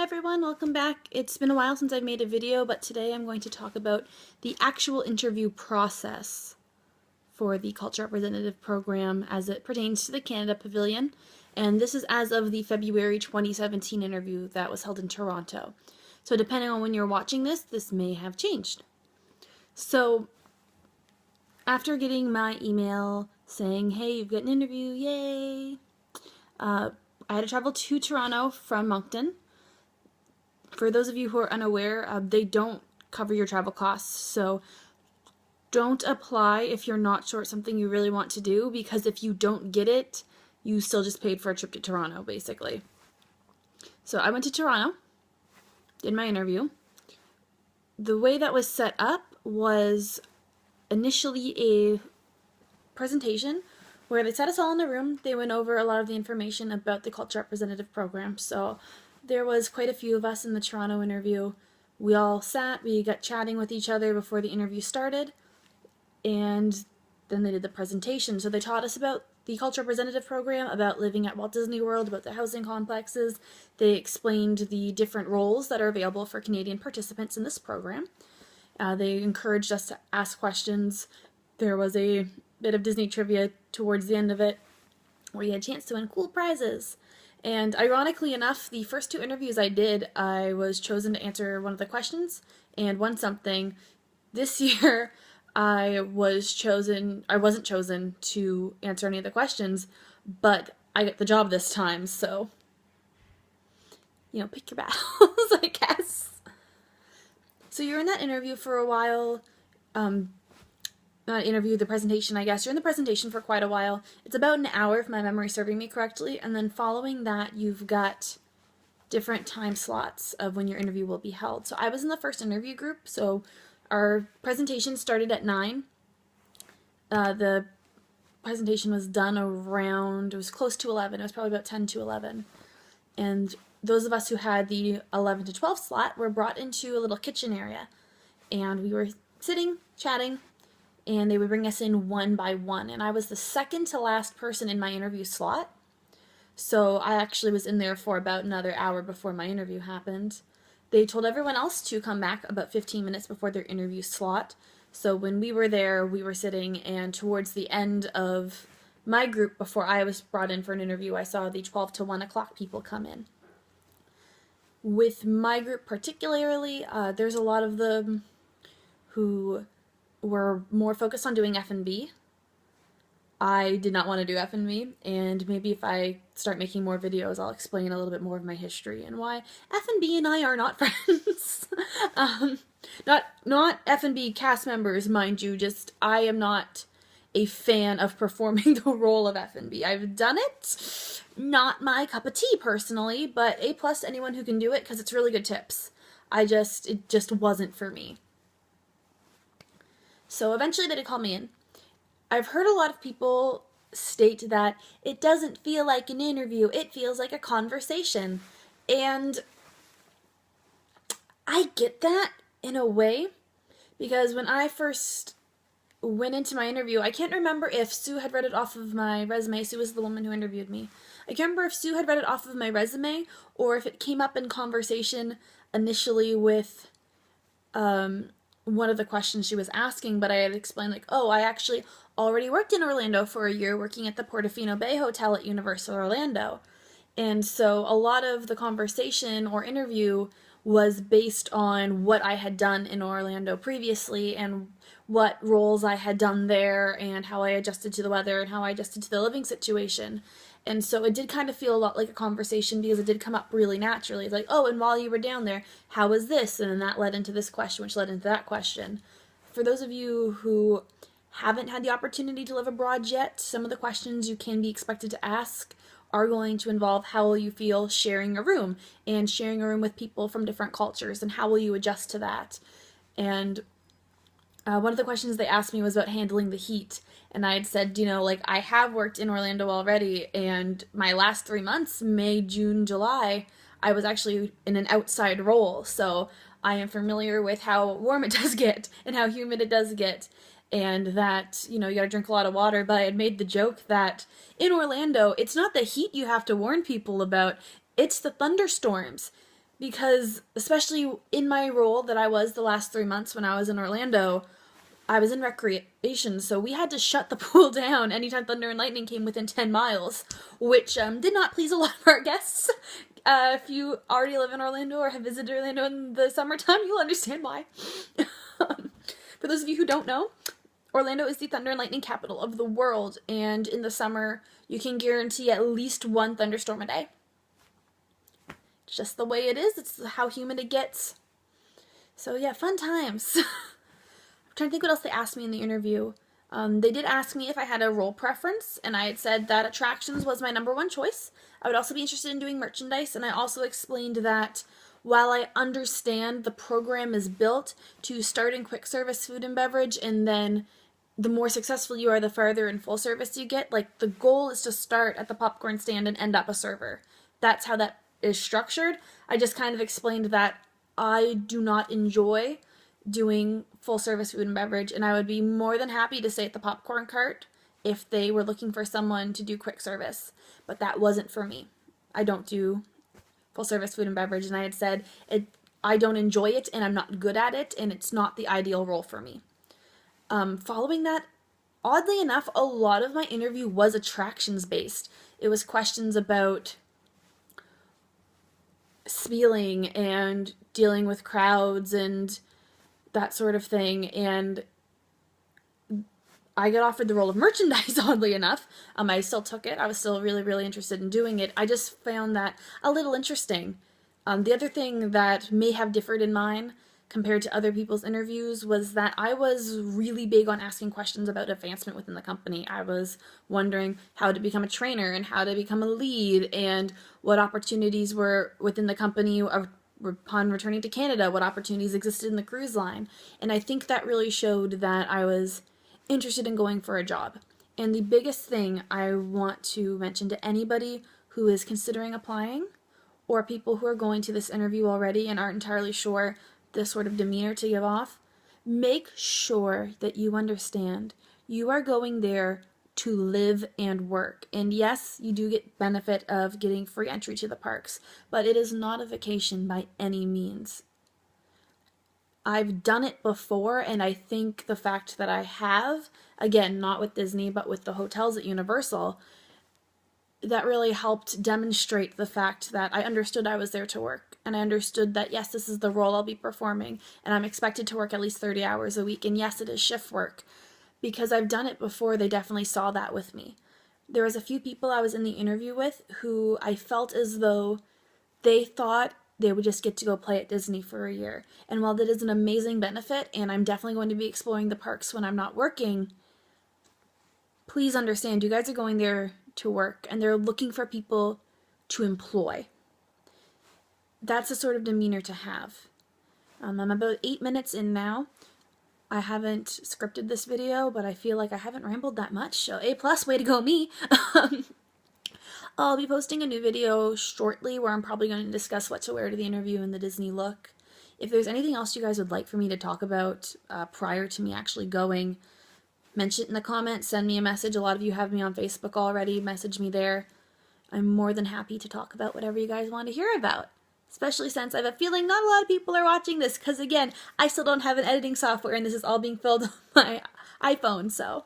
Hi everyone, welcome back. It's been a while since I've made a video, but today I'm going to talk about the actual interview process for the Culture Representative Program as it pertains to the Canada Pavilion. And this is as of the February 2017 interview that was held in Toronto. So depending on when you're watching this may have changed. So after getting my email saying, hey, you've got an interview, yay, I had to travel to Toronto from Moncton. For those of you who are unaware, they don't cover your travel costs, so don't apply if you're not sure it's something you really want to do, because if you don't get it, you still just paid for a trip to Toronto, basically. So I went to Toronto, did my interview. The way that was set up was initially a presentation where they sat us all in a room. They went over a lot of the information about the Culture Representative Program, so there was quite a few of us in the Toronto interview. We all sat, we got chatting with each other before the interview started, and then they did the presentation. So they taught us about the Culture Representative Program, about living at Walt Disney World, about the housing complexes. They explained the different roles that are available for Canadian participants in this program. They encouraged us to ask questions. There was a bit of Disney trivia towards the end of it, where you had a chance to win cool prizes. And ironically enough, the first two interviews I did, I was chosen to answer one of the questions and won something. This year, I wasn't chosen to answer any of the questions, but I got the job this time, so, you know, pick your battles, I guess. So you're in that interview for a while, the presentation, I guess. You're in the presentation for quite a while. It's about an hour, if my memory is serving me correctly, and then following that, you've got different time slots of when your interview will be held. So I was in the first interview group, so our presentation started at 9. The presentation was done around, it was close to 11, it was probably about 10 to 11. And those of us who had the 11 to 12 slot were brought into a little kitchen area, and we were sitting, chatting, and they would bring us in one by one. And I was the second to last person in my interview slot, so I actually was in there for about another hour before my interview happened. They told everyone else to come back about 15 minutes before their interview slot. So when we were there, we were sitting, and towards the end of my group, before I was brought in for an interview, I saw the 12 to 1 o'clock people come in. With my group particularly, there's a lot of them who were more focused on doing F&B. I did not want to do F&B, and maybe if I start making more videos, I'll explain a little bit more of my history and why F&B and I are not friends. Not F&B cast members, mind you, just I am not a fan of performing the role of F&B. I've done it, not my cup of tea personally, but A+ to anyone who can do it, because it's really good tips. It just wasn't for me. So eventually they did call me in. I've heard a lot of people state that it doesn't feel like an interview, it feels like a conversation. And I get that in a way, because when I first went into my interview, I can't remember if Sue had read it off of my resume. Sue was the woman who interviewed me. I can't remember if Sue had read it off of my resume or if it came up in conversation initially with one of the questions she was asking, but I had explained, like, oh, I actually already worked in Orlando for a year working at the Portofino Bay Hotel at Universal Orlando. And so a lot of the conversation or interview was based on what I had done in Orlando previously and what roles I had done there and how I adjusted to the weather and how I adjusted to the living situation. And so it did kind of feel a lot like a conversation because it did come up really naturally. It's like, oh, and while you were down there, how was this? And then that led into this question, which led into that question. For those of you who haven't had the opportunity to live abroad yet, some of the questions you can be expected to ask are going to involve how will you feel sharing a room and sharing a room with people from different cultures, and how will you adjust to that. And one of the questions they asked me was about handling the heat, and I had said, you know, like, I have worked in Orlando already, and my last 3 months, May, June, July, I was actually in an outside role, so I am familiar with how warm it does get and how humid it does get, and that, you know, you gotta drink a lot of water. But I had made the joke that in Orlando, it's not the heat you have to warn people about, it's the thunderstorms. because especially in my role that I was the last 3 months when I was in Orlando, I was in recreation, so we had to shut the pool down anytime thunder and lightning came within 10 miles, which did not please a lot of our guests. If you already live in Orlando or have visited Orlando in the summertime, you'll understand why. For those of you who don't know, Orlando is the thunder and lightning capital of the world, and in the summer, you can guarantee at least one thunderstorm a day. It's just the way it is. It's how humid it gets. So yeah, fun times. I'm trying to think what else they asked me in the interview. They did ask me if I had a role preference, and I had said that attractions was my #1 choice. I would also be interested in doing merchandise, and I also explained that while I understand the program is built to start in quick service food and beverage, and then the more successful you are, the farther in full service you get, like the goal is to start at the popcorn stand and end up a server. That's how that is structured. I just kind of explained that I do not enjoy doing full service food and beverage, and I would be more than happy to stay at the popcorn cart if they were looking for someone to do quick service, but that wasn't for me. I don't do full service food and beverage, and I had said I don't enjoy it and I'm not good at it, and it's not the ideal role for me. Following that, oddly enough, a lot of my interview was attractions based. It was questions about spieling and dealing with crowds and that sort of thing, and I got offered the role of merchandise, oddly enough. I still took it. I was still really, really interested in doing it. I just found that a little interesting. The other thing that may have differed in mine compared to other people's interviews was that I was really big on asking questions about advancement within the company. I was wondering how to become a trainer and how to become a lead and what opportunities were within the company upon returning to Canada, what opportunities existed in the cruise line. And I think that really showed that I was interested in going for a job. And the biggest thing I want to mention to anybody who is considering applying, or people who are going to this interview already and aren't entirely sure the sort of demeanor to give off, make sure that you understand you are going there to live and work. And yes, you do get benefit of getting free entry to the parks, but it is not a vacation by any means. I've done it before, and I think the fact that I have, again, not with Disney, but with the hotels at Universal, that really helped demonstrate the fact that I understood I was there to work, and I understood that, yes, this is the role I'll be performing, and I'm expected to work at least 30 hours a week, and yes, it is shift work. Because I've done it before, they definitely saw that with me. There was a few people I was in the interview with who I felt as though they thought they would just get to go play at Disney for a year. And while that is an amazing benefit, and I'm definitely going to be exploring the parks when I'm not working, please understand, you guys are going there to work, and they're looking for people to employ. That's a sort of demeanor to have. I'm about 8 minutes in now. I haven't scripted this video, but I feel like I haven't rambled that much, so A+, way to go me. I'll be posting a new video shortly where I'm probably going to discuss what to wear to the interview and the Disney look. If there's anything else you guys would like for me to talk about prior to me actually going, mention it in the comments, send me a message. A lot of you have me on Facebook already, message me there. I'm more than happy to talk about whatever you guys want to hear about. Especially since I have a feeling not a lot of people are watching this, because again, I still don't have an editing software and this is all being filmed on my iPhone, so